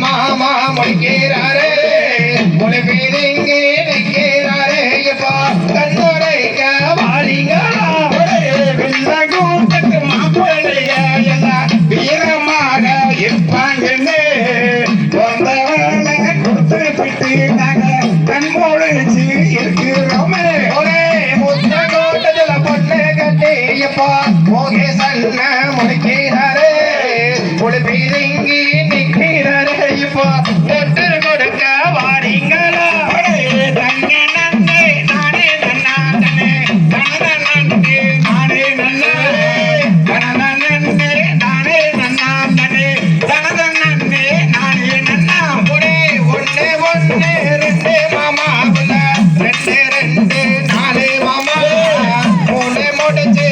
மாமா முடிக்கிறாரே மொழி பேருங்க வைக்கிறாரே கண்ணுரைக்க வாழிங்களா கூட்டத்து மாப்பிள்ளைய எல்லாம் வீரமாக இருப்பாங்கன்னு கொடுத்து விட்டு நாங்க கண்மொழிச்சு இருக்கிறோமே ஒரே முத்த கூட்டத்துல பொண்ணு கட்டி போகே சல்ல முடிக்கிறாரே மொழி பேருங்கி நிற்கிறாரே தொட்டு கொடுக்க வாரீங்களா தங்க நன்னே நானே நன்னா தனே தன நன்னே நானே நன்னா தன நன்னே நானே நன்னா தனே தன நன்னே நானே நன்னா ஒரே ஒன்னே ஒன்னே ரெண்டு மாமா ரெண்டு ரெண்டு நாலு மாமா மூணு முடிச்சு